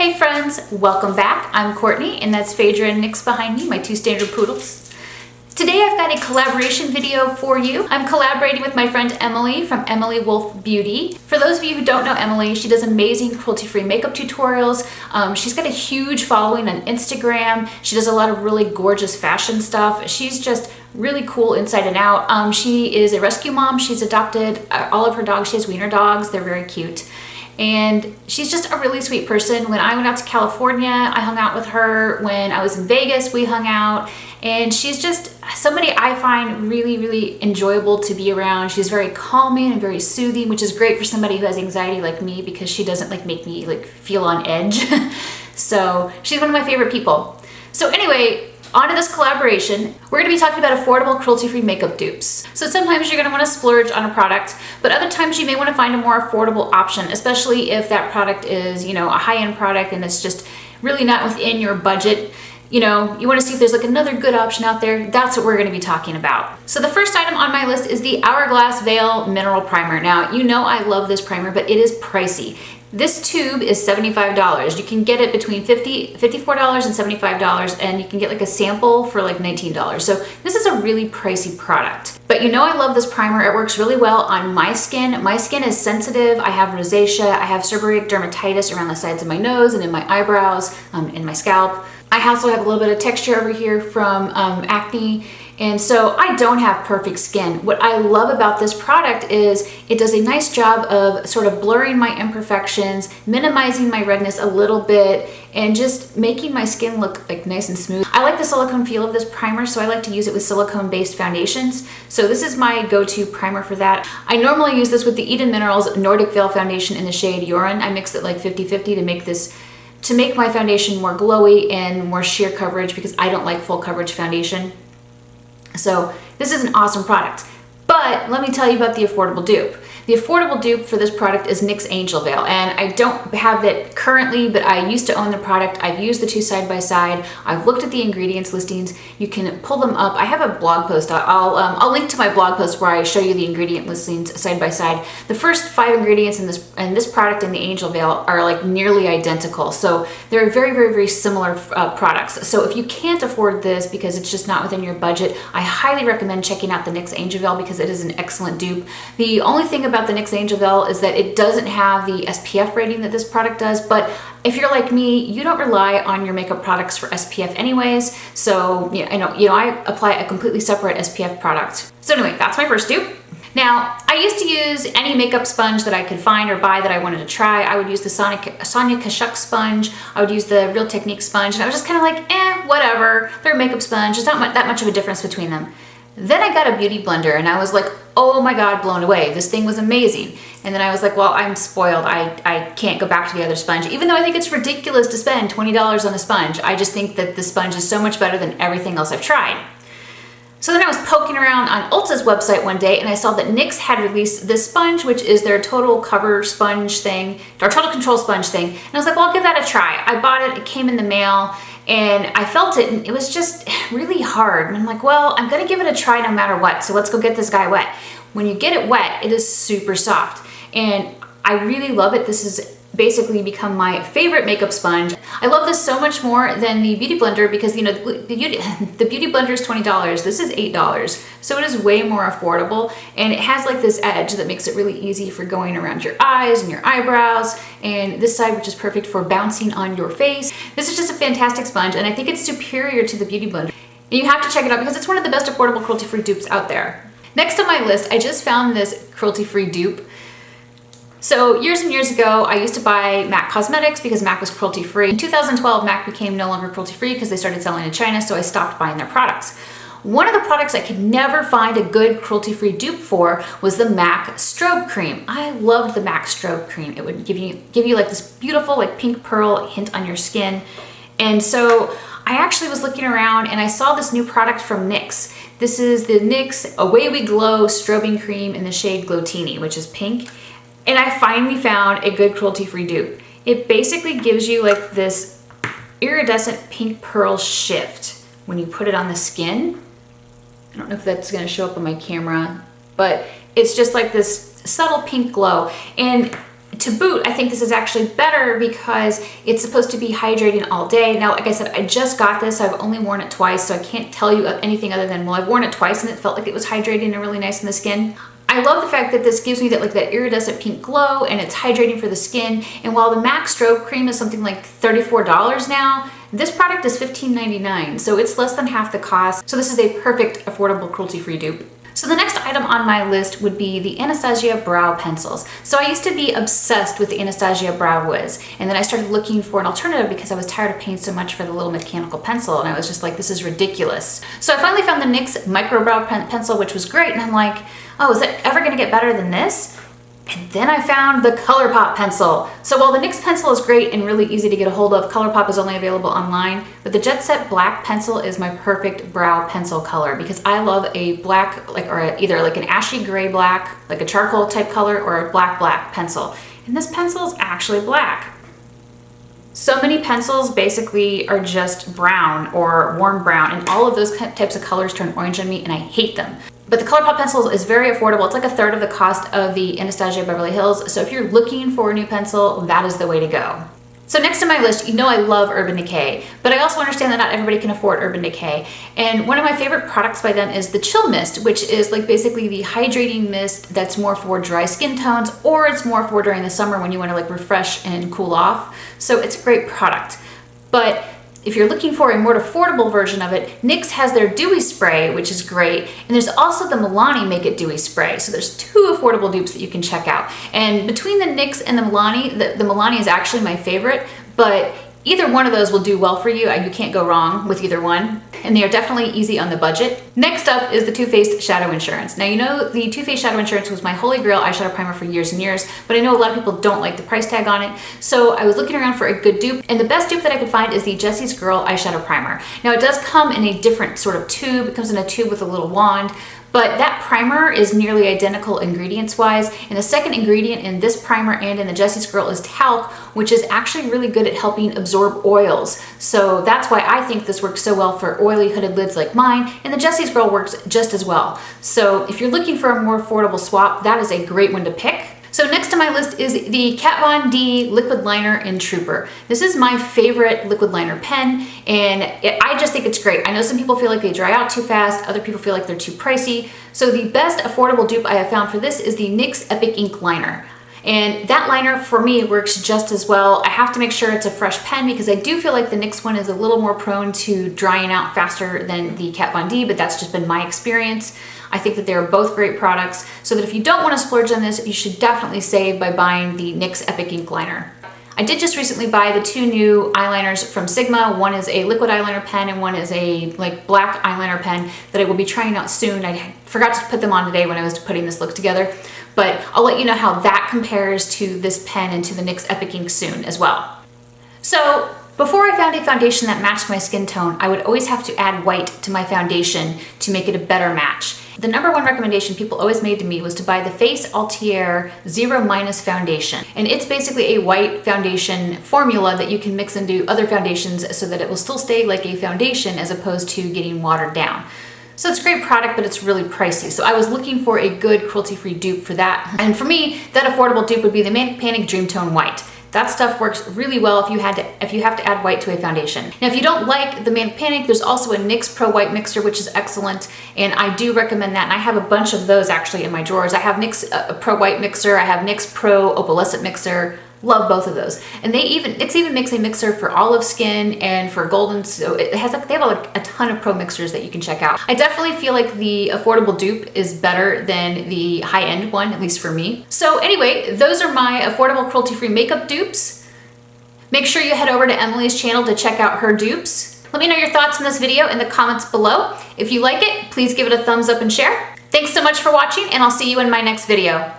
Hey friends, welcome back. I'm Courtney and that's Phaedra and Nyx behind me, my two standard poodles. Today I've got a collaboration video for you. I'm collaborating with my friend Emily from Emily Wolf Beauty. For those of you who don't know Emily, she does amazing cruelty-free makeup tutorials. She's got a huge following on Instagram. She does a lot of really gorgeous fashion stuff. She's just really cool inside and out. She is a rescue mom. She's adopted all of her dogs. She has wiener dogs. They're very cute. And she's just a really sweet person. When I went out to California, I hung out with her. When I was in Vegas, we hung out. And she's just somebody I find really, really enjoyable to be around. She's very calming and very soothing, which is great for somebody who has anxiety like me because she doesn't make me feel on edge. So she's one of my favorite people. So anyway, on to this collaboration. We're gonna be talking about affordable cruelty-free makeup dupes. So sometimes you're gonna wanna splurge on a product, but other times you may wanna find a more affordable option, especially if that product is, a high-end product and it's just really not within your budget. You wanna see if there's another good option out there. That's what we're gonna be talking about. So the first item on my list is the Hourglass Veil Mineral Primer. Now, I love this primer, but it is pricey. This tube is $75. You can get it between $54 and $75, and you can get a sample for $19. So this is a really pricey product. But I love this primer. It works really well on my skin. My skin is sensitive. I have rosacea. I have seborrheic dermatitis around the sides of my nose and in my eyebrows, in my scalp. I also have a little bit of texture over here from acne. And so I don't have perfect skin. What I love about this product is it does a nice job of sort of blurring my imperfections, minimizing my redness a little bit, and just making my skin look nice and smooth. I like the silicone feel of this primer, so I like to use it with silicone-based foundations. So this is my go-to primer for that. I normally use this with the Eden Minerals Nordic Veil Foundation in the shade Urine. I mix it 50-50 to make my foundation more glowy and more sheer coverage because I don't like full coverage foundation. So this is an awesome product, but let me tell you about the affordable dupe. The affordable dupe for this product is NYX Angel Veil, and I don't have it currently, but I used to own the product. I've used the two side by side. I've looked at the ingredients listings. You can pull them up. I have a blog post. I'll link to my blog post where I show you the ingredient listings side by side. The first 5 ingredients in this product and the Angel Veil are nearly identical, so they're very, very, very similar products. So if you can't afford this because it's just not within your budget, I highly recommend checking out the NYX Angel Veil because it is an excellent dupe. The only thing about the NYX Angel Veil is that it doesn't have the SPF rating that this product does, but if you're like me, you don't rely on your makeup products for SPF anyways, so I apply a completely separate SPF product. So anyway, that's my first dupe. Now, I used to use any makeup sponge that I could find or buy that I wanted to try. I would use the Sonia Kashuk sponge, I would use the Real Technique sponge, and I was just kind of whatever, they're a makeup sponge, there's not that much of a difference between them. Then I got a beauty blender and I was oh my God, blown away. This thing was amazing. And then I was well, I'm spoiled. I can't go back to the other sponge. Even though I think it's ridiculous to spend $20 on a sponge, I just think that the sponge is so much better than everything else I've tried. So then I was poking around on Ulta's website one day and I saw that NYX had released this sponge, which is their total cover sponge thing, or total control sponge thing. And I was well, I'll give that a try. I bought it, it came in the mail, and I felt it and it was just really hard. And I'm well, I'm gonna give it a try no matter what, so let's go get this guy wet. When you get it wet, it is super soft. And I really love it. This has basically become my favorite makeup sponge. I love this so much more than the Beauty Blender because the Beauty Blender is $20. This is $8. So it is way more affordable. And it has this edge that makes it really easy for going around your eyes and your eyebrows. And this side, which is perfect for bouncing on your face. This is just a fantastic sponge. And I think it's superior to the Beauty Blender. And you have to check it out because it's one of the best affordable cruelty-free dupes out there. Next on my list, I just found this cruelty-free dupe. So years and years ago, I used to buy MAC Cosmetics because MAC was cruelty-free. In 2012, MAC became no longer cruelty-free because they started selling in China, so I stopped buying their products. One of the products I could never find a good cruelty-free dupe for was the MAC Strobe Cream. I loved the MAC Strobe Cream. It would give you this beautiful pink pearl hint on your skin. And so I actually was looking around and I saw this new product from NYX. This is the NYX Away We Glow Strobing Cream in the shade Glow-tini, which is pink. And I finally found a good cruelty-free dupe. It basically gives you this iridescent pink pearl shift when you put it on the skin. I don't know if that's gonna show up on my camera, but it's just this subtle pink glow. And to boot, I think this is actually better because it's supposed to be hydrating all day. Now, like I said, I just got this. I've only worn it twice, so I can't tell you anything other than, well, I've worn it twice and it felt like it was hydrating and really nice in the skin. I love the fact that this gives me that that iridescent pink glow and it's hydrating for the skin. And while the MAC Strobe cream is something like $34 now, this product is $15.99, so it's less than half the cost. So this is a perfect, affordable, cruelty-free dupe. So the next item on my list would be the Anastasia brow pencils. So I used to be obsessed with the Anastasia Brow Wiz, and then I started looking for an alternative because I was tired of paying so much for the little mechanical pencil, and I was just like, this is ridiculous. So I finally found the Nyx Microbrow Pencil, which was great, and I'm like, oh, is it ever gonna get better than this? And then I found the ColourPop pencil. So while the NYX pencil is great and really easy to get a hold of, ColourPop is only available online, but the Jet Set Black pencil is my perfect brow pencil color because I love a black, either an ashy gray black, like a charcoal type color, or a black pencil. And this pencil is actually black. So many pencils basically are just brown or warm brown, and all of those types of colors turn orange on me, and I hate them. But the ColourPop pencil is very affordable. It's like a third of the cost of the Anastasia Beverly Hills. So if you're looking for a new pencil, that is the way to go. So next on my list, you know I love Urban Decay, but I also understand that not everybody can afford Urban Decay. And one of my favorite products by them is the Chill Mist, which is basically the hydrating mist that's more for dry skin tones, or it's more for during the summer when you want to refresh and cool off. So it's a great product. But if you're looking for a more affordable version of it, NYX has their Dewy spray, which is great. And there's also the Milani Make It Dewy spray. So there's two affordable dupes that you can check out. And between the NYX and the Milani, the Milani is actually my favorite, but either one of those will do well for you. You can't go wrong with either one. And they are definitely easy on the budget. Next up is the Too Faced Shadow Insurance. Now, you know the Too Faced Shadow Insurance was my holy grail eyeshadow primer for years and years, but I know a lot of people don't like the price tag on it. So I was looking around for a good dupe, and the best dupe that I could find is the Jessie's Girl Eyeshadow Primer. Now, it does come in a different sort of tube. It comes in a tube with a little wand. But that primer is nearly identical ingredients-wise, and the second ingredient in this primer and in the Jessie's Girl is talc, which is actually really good at helping absorb oils. So that's why I think this works so well for oily hooded lids like mine, and the Jessie's Girl works just as well. So if you're looking for a more affordable swap, that is a great one to pick. So next on my list is the Kat Von D liquid liner in Trooper. This is my favorite liquid liner pen, and I just think it's great. I know some people feel like they dry out too fast, other people feel like they're too pricey. So the best affordable dupe I have found for this is the NYX Epic Ink Liner. And that liner for me works just as well. I have to make sure it's a fresh pen because I do feel like the NYX one is a little more prone to drying out faster than the Kat Von D, but that's just been my experience. I think that they're both great products, so that if you don't want to splurge on this, you should definitely save by buying the NYX Epic Ink Liner. I did just recently buy the two new eyeliners from Sigma. One is a liquid eyeliner pen and one is a black eyeliner pen that I will be trying out soon. I forgot to put them on today when I was putting this look together, but I'll let you know how that compares to this pen and to the NYX Epic Ink soon as well. So before I found a foundation that matched my skin tone, I would always have to add white to my foundation to make it a better match. The number one recommendation people always made to me was to buy the Face Atelier 0- foundation. And it's basically a white foundation formula that you can mix into other foundations so that it will still stay like a foundation as opposed to getting watered down. So it's a great product, but it's really pricey. So I was looking for a good cruelty-free dupe for that. And for me, that affordable dupe would be the Manic Dreamtone White. That stuff works really well if you have to add white to a foundation. Now, if you don't like the Manic, there's also a NYX Pro White Mixer, which is excellent, and I do recommend that. And I have a bunch of those actually in my drawers. I have NYX Pro White Mixer, I have NYX Pro Opalescent Mixer. Love both of those. And NYX even makes a mixer for olive skin and for golden, so they have a ton of pro mixers that you can check out. I definitely feel like the affordable dupe is better than the high-end one, at least for me. So anyway, those are my affordable cruelty-free makeup dupes. Make sure you head over to Emily's channel to check out her dupes. Let me know your thoughts on this video in the comments below. If you like it, please give it a thumbs up and share. Thanks so much for watching, and I'll see you in my next video.